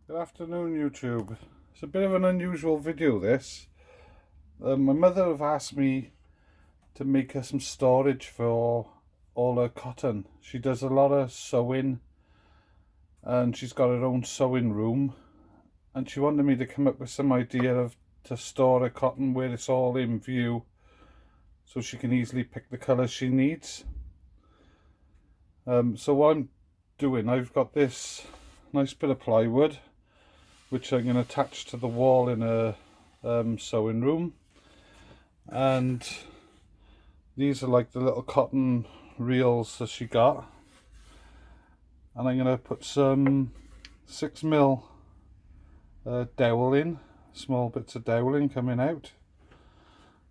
Good afternoon, YouTube. It's a bit of an unusual video, this. My mother have asked me to make her some storage for all her cotton. She does a lot of sewing and she's got her own sewing room, and she wanted me to come up with some idea of to store her cotton where it's all in view so she can easily pick the colours she needs. So what I'm doing, I've got this nice bit of plywood which I'm going to attach to the wall in a sewing room, and these are like the little cotton reels that she got, and I'm going to put some 6mm dowel in, small bits of doweling coming out,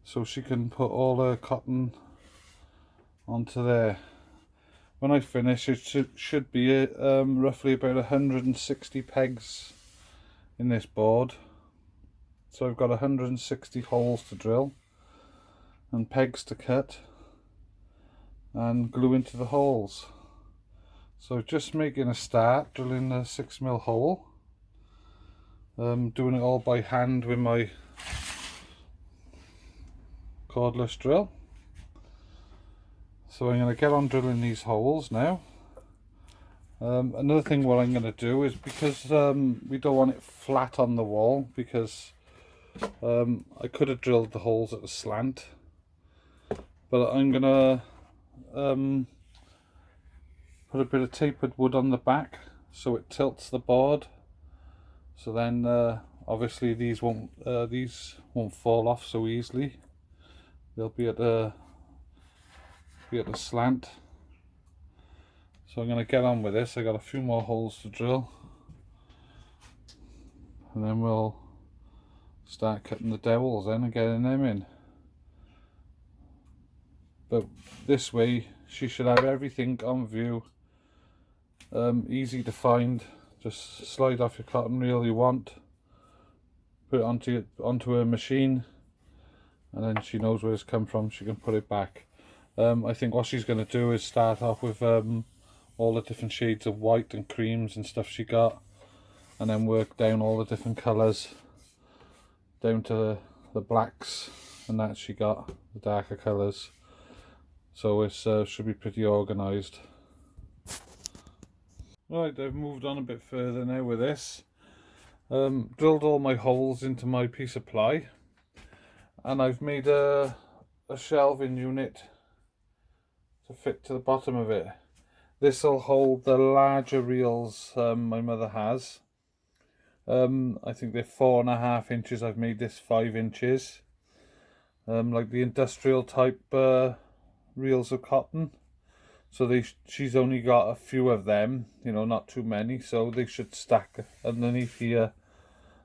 so she can put all her cotton onto there. When I finish, it should be roughly about 160 pegs in this board. So I've got 160 holes to drill and pegs to cut and glue into the holes. So just making a start, drilling a 6mm hole, doing it all by hand with my cordless drill. So I'm going to get on drilling these holes now. Another thing what I'm going to do is, because we don't want it flat on the wall, because I could have drilled the holes at a slant, but I'm going to put a bit of tapered wood on the back so it tilts the board, so then obviously these won't fall off so easily. They'll be at the slant. So I'm going to get on with this. I got a few more holes to drill, and then we'll start cutting the dowels in and getting them in. But this way she should have everything on view, easy to find. Just slide off your cotton reel you want, put it onto her machine, and then she knows where it's come from. She can put it back. I think what she's going to do is start off with all the different shades of white and creams and stuff she got, and then work down all the different colours down to the blacks and that she got, the darker colours. So it should be pretty organised. Right, I've moved on a bit further now with this. Drilled all my holes into my piece of ply, and I've made a shelving unit to fit to the bottom of it. This will hold the larger reels my mother has. I think they're 4.5 inches. I've made this 5 inches. Like the industrial type reels of cotton. So she's only got a few of them, you know, not too many, so they should stack underneath here.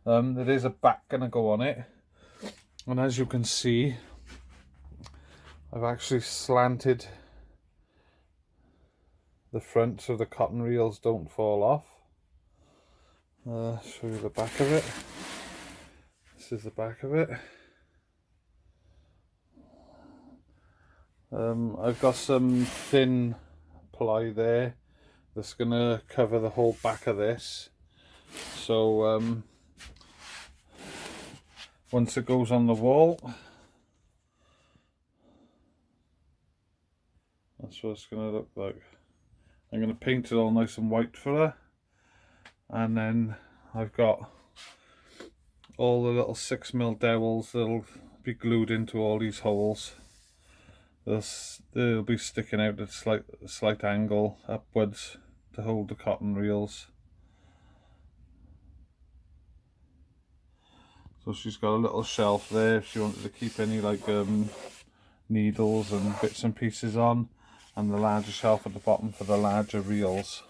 There is a back gonna go on it, and as you can see, I've actually slanted the front so the cotton reels don't fall off. Show you the back of it. This is the back of it. I've got some thin ply there that's gonna cover the whole back of this, so once it goes on the wall, that's what it's gonna look like. I'm gonna paint it all nice and white for her, and then I've got all the little 6mm dowels that'll be glued into all these holes. They'll be sticking out at a slight angle upwards to hold the cotton reels. So she's got a little shelf there if she wanted to keep any like needles and bits and pieces on, and the larger shelf at the bottom for the larger reels.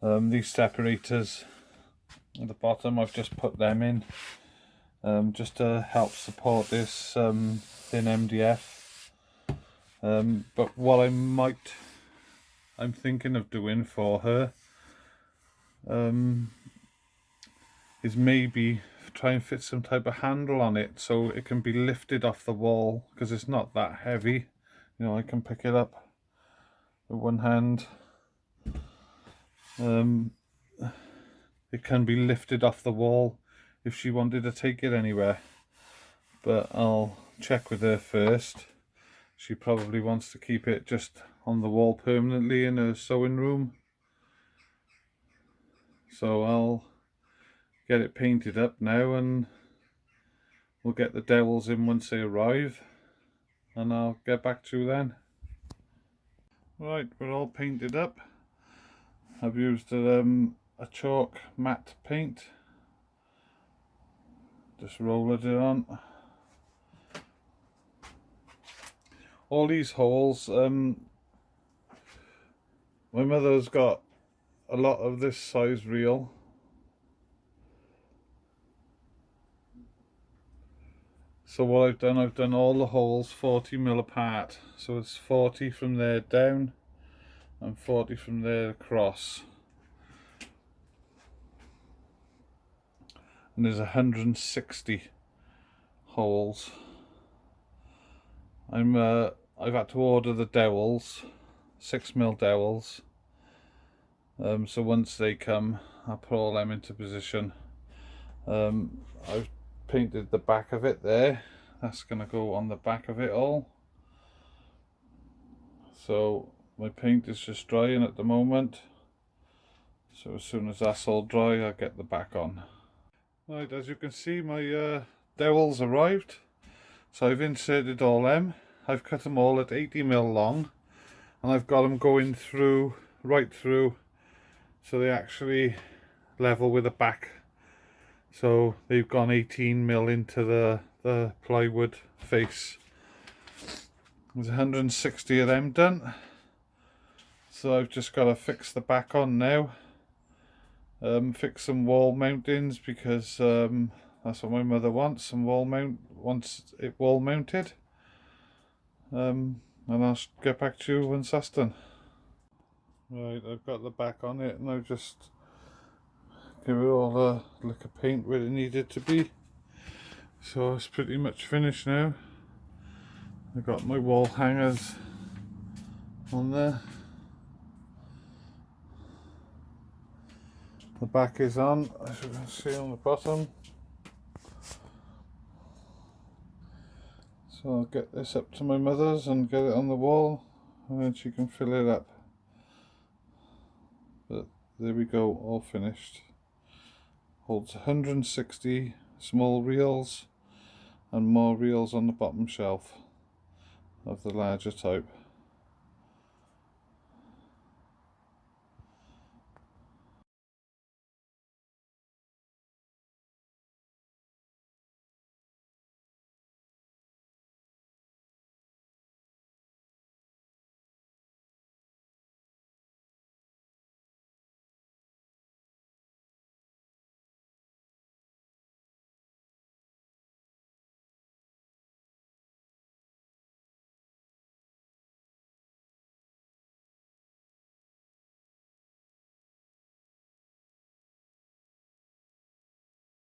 These separators at the bottom, I've just put them in just to help support this thin MDF. But what I'm thinking of doing for her is maybe try and fit some type of handle on it so it can be lifted off the wall, because it's not that heavy. You know, I can pick it up with one hand. it can be lifted off the wall if she wanted to take it anywhere. But I'll check with her first. She probably wants to keep it just on the wall permanently in her sewing room. So I'll get it painted up now, and we'll get the dowels in once they arrive, and I'll get back to you then. Right, we're all painted up. I've used a chalk matte paint. Just rolled it on. All these holes, my mother's got a lot of this size reel. So what I've done all the holes 40mm apart. So it's 40 from there down and 40 from there across. And there's 160 holes. I've had to order the dowels, 6mm dowels. So once they come, I'll put all them into position. I've painted the back of it there. That's going to go on the back of it all. So my paint is just drying at the moment. So as soon as that's all dry, I'll get the back on. Right, as you can see, my dowels arrived. So I've inserted all them. I've cut them all at 80mm long, and I've got them going through, right through, so they actually level with the back. So they've gone 18mm into the plywood face. There's 160 of them done. So I've just got to fix the back on now. Fix some wall mountings, because that's what my mother wants. Some wants it wall mounted. And I'll get back to you once that's done. Right, I've got the back on it, and I've just give it all a lick of paint where it needed to be. So it's pretty much finished now. I've got my wall hangers on there. The back is on, as you can see on the bottom. So I'll get this up to my mother's and get it on the wall, and then she can fill it up. But there we go, all finished. Holds 160 small reels and more reels on the bottom shelf of the larger type.